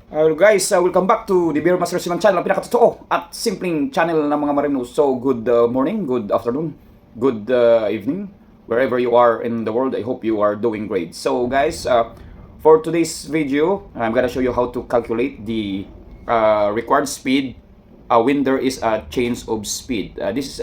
Hello guys, welcome back to the Beer Master Seaman channel, ang pinakatotoo at simpleng channel ng mga marino. So good morning, good afternoon, good evening, wherever you are in the world. I hope you are doing great. So guys, for today's video, I'm gonna show you how to calculate the required speed when there is a change of speed. This is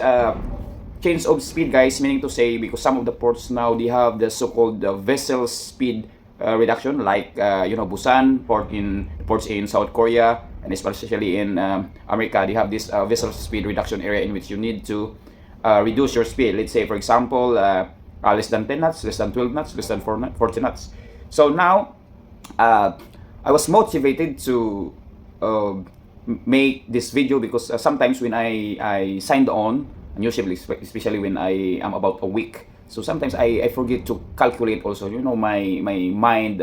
change of speed, guys, meaning to say because some of the ports now they have the so-called vessel speed reduction, like Busan ports in South Korea, and especially in America. They have this vessel speed reduction area in which you need to reduce your speed. Let's say, for example, less than 10 knots, less than 12 knots, less than 40 knots. So now, I was motivated to uh, make this video because sometimes when I signed on, usually especially when I am about a week, so sometimes I forget to calculate also. My mind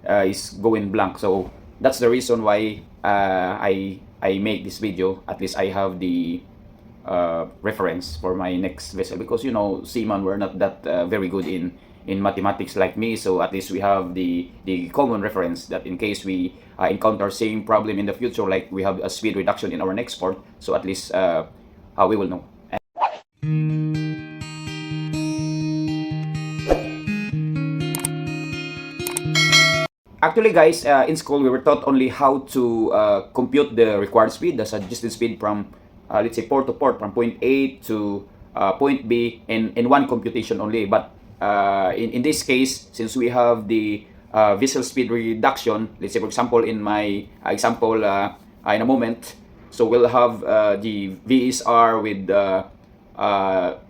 is going blank. So that's the reason why I make this video. At least I have the reference for my next vessel, because seaman were not that very good in mathematics like me. So at least we have the common reference that in case we encounter same problem in the future, like we have a speed reduction in our next port, so at least we will know. Actually, guys, in school we were taught only how to compute the required speed, the suggested speed from let's say port to port, from point A to point B, in one computation only. But in this case, since we have the visual speed reduction, let's say for example in my example in a moment, so we'll have the VSR with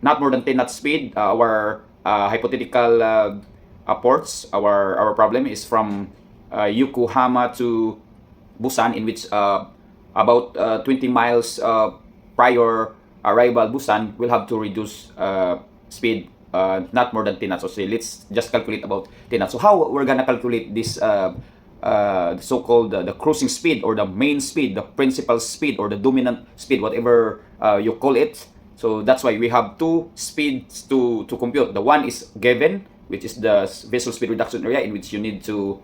not more than 10 knot speed. Our hypothetical ports, our problem is from Yokohama to Busan, in which about 20 miles prior arrival Busan will have to reduce speed not more than 10 knots. So say, let's just calculate about 10 knots. So how we're gonna calculate this so-called the cruising speed, or the main speed, the principal speed, or the dominant speed, whatever you call it. So that's why we have two speeds to compute. The one is given, which is the visual speed reduction area, in which you need to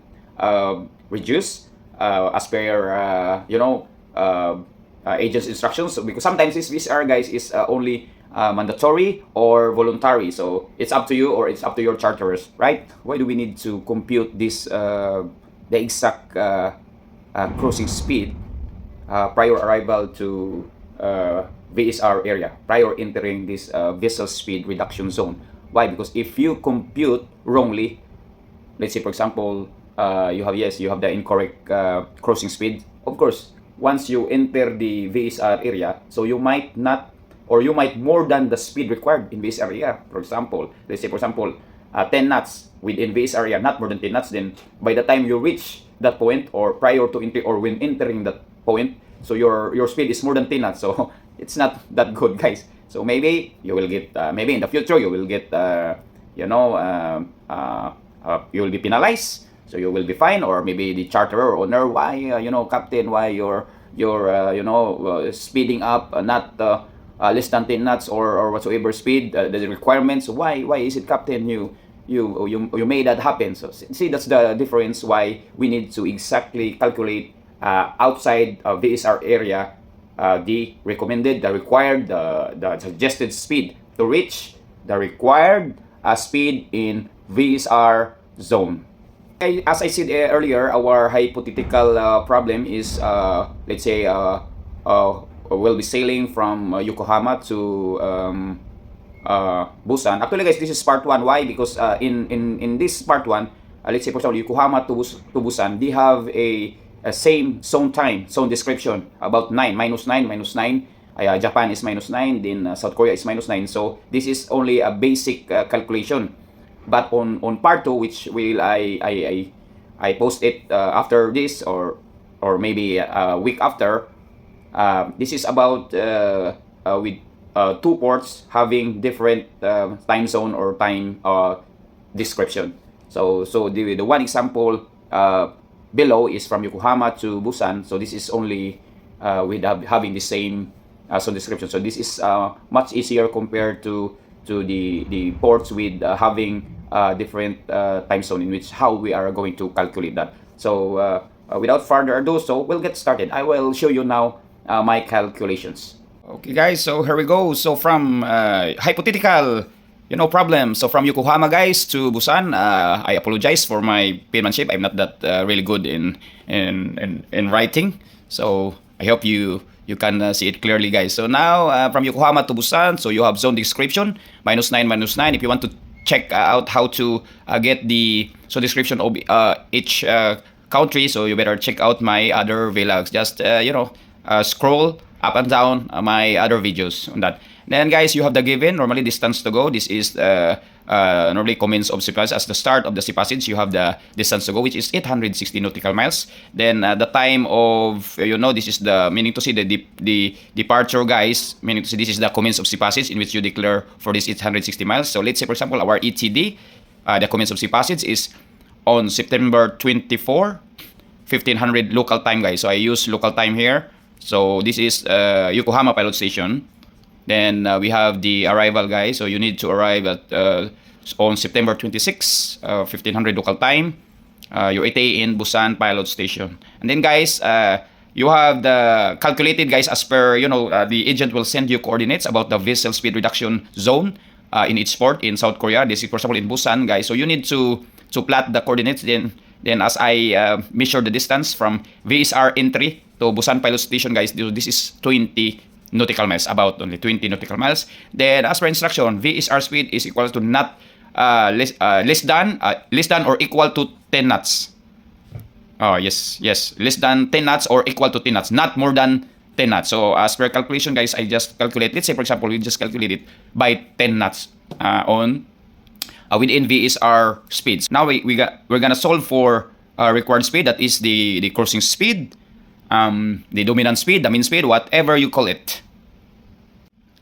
reduce as per agent's instructions. So because sometimes this VSR, guys, is only mandatory or voluntary, so it's up to you, or it's up to your charterers, right? Why do we need to compute this the exact cruising speed prior arrival to VSR area, prior entering this vessel speed reduction zone? Why? Because if you compute wrongly, let's say for example, you have the incorrect cruising speed. Of course, once you enter the VSR area, so you might not, or you might more than the speed required in VSR area. For example, let's say for example 10 knots within VSR area, not more than 10 knots. Then by the time you reach that point, or prior to entry, or when entering that point, so your speed is more than 10 knots. So it's not that good, guys. So maybe you will get maybe in the future you will get you will be penalized, so you will be fined. Or maybe the charterer or owner, why captain, why you're speeding up not less than 10 knots, or whatsoever speed the requirements. Why is it, captain, you made that happen? So see, that's the difference why we need to exactly calculate outside of VSR area the recommended, the required, the suggested speed to reach the required speed in VSR zone. As I said earlier, our hypothetical problem is let's say we'll be sailing from Yokohama to Busan. Actually, guys, this is part 1. Why? Because in this part 1, let's say for example Yokohama to Busan, they have a same zone time, zone description, about 9, -9. Japan is -9, then South Korea is -9. So this is only a basic calculation. But on part 2, which will I post it after this, or maybe a week after, this is about with two ports having different time zone or time description. So the one example below is from Yokohama to Busan. So this is only with having the same zone description. So this is much easier compared to the ports with having different time zone, in which how we are going to calculate that. So without further ado, so we'll get started. I will show you now my calculations. Okay guys, so here we go. So from hypothetical, problem. So from Yokohama guys to Busan, I apologize for my penmanship. I'm not that really good in writing. So I hope you can see it clearly guys. So now from Yokohama to Busan, so you have zone description -9 -9. If you want to check out how to get the description of each country, so you better check out my other vlogs. Just scroll up and down my other videos on that. Then guys, you have the given normally distance to go. This is normally comments of sea passage. As the start of the sea passage, you have the distance to go, which is 860 nautical miles. Then the time of, this is the meaning to see the departure guys, meaning to see this is the comments of sea passage in which you declare for this 860 miles. So let's say for example our ETD, the comments of sea passage is on September 24, 1500 local time guys. So I use local time here. So this is Yokohama Pilot Station. Then we have the arrival guys. So you need to arrive at on September 26, 1500 local time. Your ETA in Busan Pilot Station. And then guys, you have the calculated guys as per, the agent will send you coordinates about the vessel speed reduction zone in each port in South Korea. This is for example in Busan guys. So you need to plot the coordinates. Then as I measure the distance from VSR entry to Busan Pilot Station guys, this is 20 nautical miles, about only 20 nautical miles. Then as per instruction, VSR speed is equal to not less than or equal to 10 knots. Oh yes, less than 10 knots or equal to 10 knots, not more than 10 knots. So as per calculation guys, I just calculate, let's say for example we just calculate it by 10 knots on within VSR speeds. Now we're gonna solve for required speed, that is the cruising speed, the dominant speed, the mean speed, whatever you call it.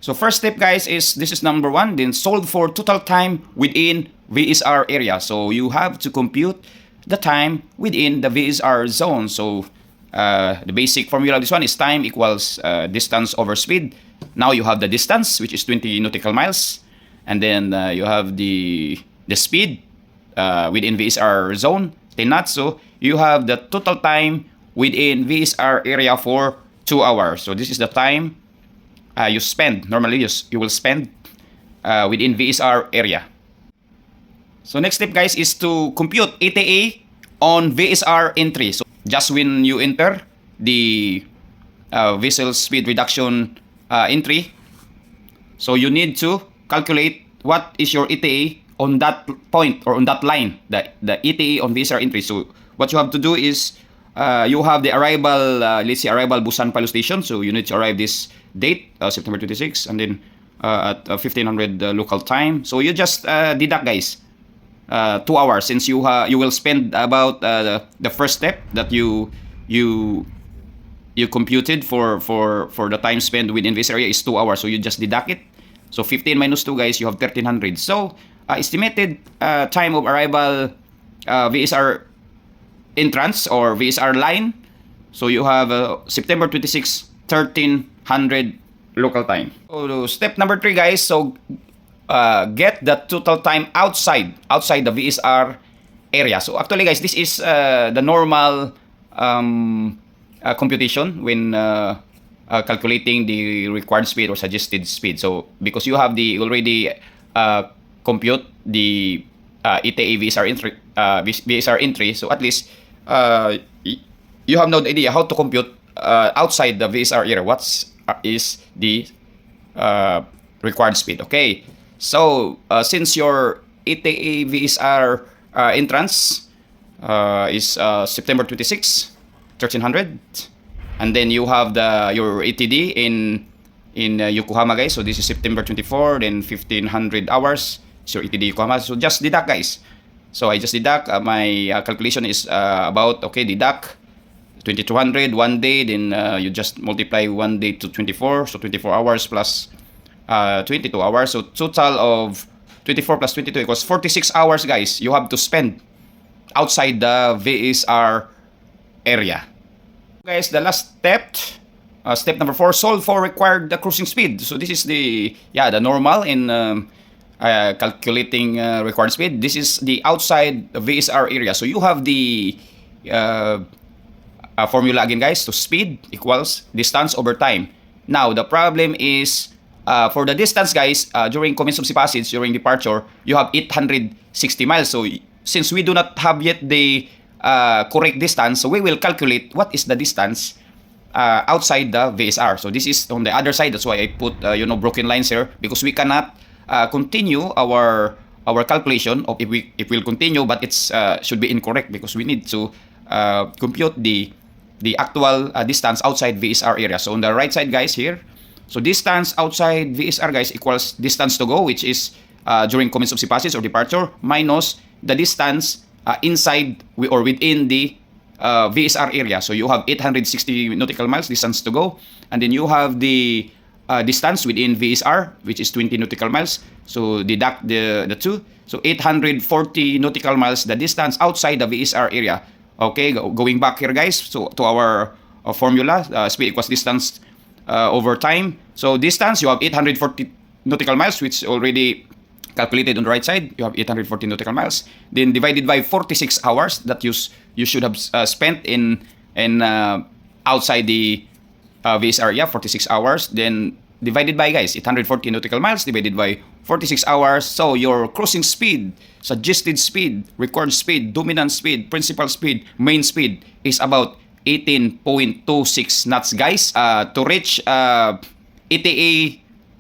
So first step guys is, this is number 1, then solve for total time within VSR area. So you have to compute the time within the VSR zone. So the basic formula of this one is time equals distance over speed. Now you have the distance, which is 20 nautical miles. And then you have the speed within VSR zone, 10 knots. So you have the total time within VSR area for 2 hours. So this is the time you spend, normally you will spend within VSR area. So next step guys is to compute ETA on VSR entry. So just when you enter the vessel speed reduction entry, so you need to calculate what is your ETA on that point or on that line, the ETA on VSR entry. So what you have to do is you have the arrival, let's say arrival Busan Pilot Station. So you need to arrive this date, September 26, and then at 1500 local time. So you just deduct guys 2 hours, since you will spend about the first step that you computed for the time spent within this area is 2 hours. So you just deduct it. So 15 minus 2 guys, you have 1300. So estimated time of arrival VSR entrance or VSR line. So you have September 26, 1300 local time. So step number 3 guys, so get the total time outside the VSR area. So actually guys, this is the normal computation when calculating the required speed or suggested speed. So because you have the already compute the ETA VSR entry, so at least you have no idea how to compute outside the VSR area what is the required speed. Okay, so since your ETA VSR entrance is September 26, 1300, and then you have your ETD in Yokohama guys. So this is September 24, then 1500 hours. So ETD Yokohama. So just deduct guys. So I just deduct. My calculation is about, okay, deduct 2200 1 day. Then you just multiply 1 day to 24. So 24 hours plus 22 hours. So total of 24 plus 22 equals 46 hours guys. You have to spend outside the VSR area. Guys, the last step, step number 4, solve for required cruising speed. So this is the normal in calculating required speed. This is the outside VSR area. So you have the formula again, guys. So speed equals distance over time. Now, the problem is, for the distance, guys, during commencement passage, during departure, you have 860 miles. So since we do not have yet the correct distance, so we will calculate what is the distance outside the VSR. So this is on the other side. That's why I put broken lines here, because we cannot continue our calculation of if we'll continue, but it's should be incorrect because we need to compute the actual distance outside VSR area. So on the right side, guys, here, so distance outside VSR, guys, equals distance to go, which is during commencement of passage or departure, minus the distance inside or within the VSR area. So you have 860 nautical miles distance to go, and then you have the distance within VSR, which is 20 nautical miles. So deduct the two. So 840 nautical miles, the distance outside the VSR area. Okay, going back here, guys, so to our formula, speed equals distance over time. So distance, you have 840 nautical miles, which already calculated on the right side. You have 840 nautical miles. Then divided by 46 hours that you should have spent in outside the VSR area, 46 hours. Then divided by, guys, 840 nautical miles divided by 46 hours. So your cruising speed, suggested speed, required speed, dominant speed, principal speed, main speed is about 18.26 knots, guys. To reach ETA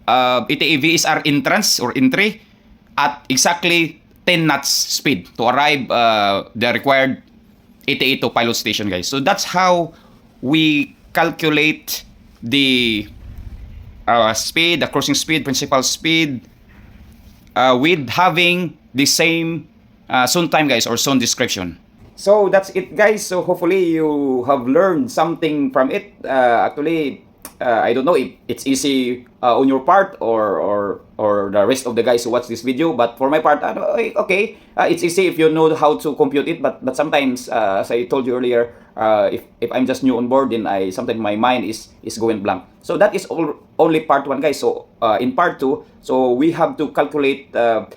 VSR entrance or entry at exactly 10 knots speed to arrive the required ETA to pilot station, guys. So that's how we calculate the speed, the cruising speed, principal speed, with having the same zone time, guys, or zone description. So that's it, guys. So hopefully you have learned something from it. Actually, I don't know if it's easy on your part or the rest of the guys who watch this video, but for my part, okay, it's easy if you know how to compute it. But sometimes, as I told you earlier, if I'm just new on board, then sometimes my mind is going blank. So that is only part 1, guys. So in part 2, so we have to calculate the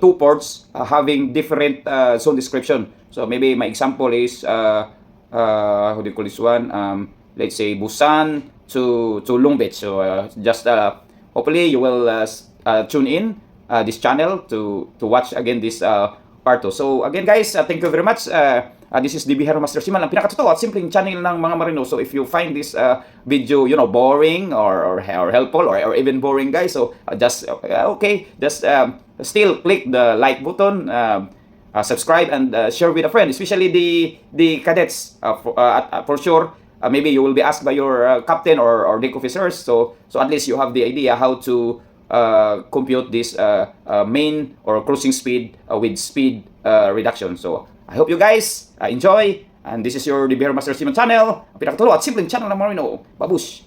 two ports having different zone description. So maybe my example is how do you call this one? Let's say Busan to Long Beach. So just hopefully you will tune in this channel to watch again this part 2. So again, guys, thank you very much. This is the Bihero Master Seaman, ang pinakatotoo at simpleng channel ng mga marino. So if you find this video, boring or helpful or even boring, guys, so just still click the like button, subscribe, and share with a friend, especially the cadets. For sure, maybe you will be asked by your captain or deck officers. So at least you have the idea how to compute this main or cruising speed with speed reduction. So I hope you guys enjoy, and this is your The Bihero Master Seaman channel, ang pinakatulo at simpleng channel ng Marino. Babush!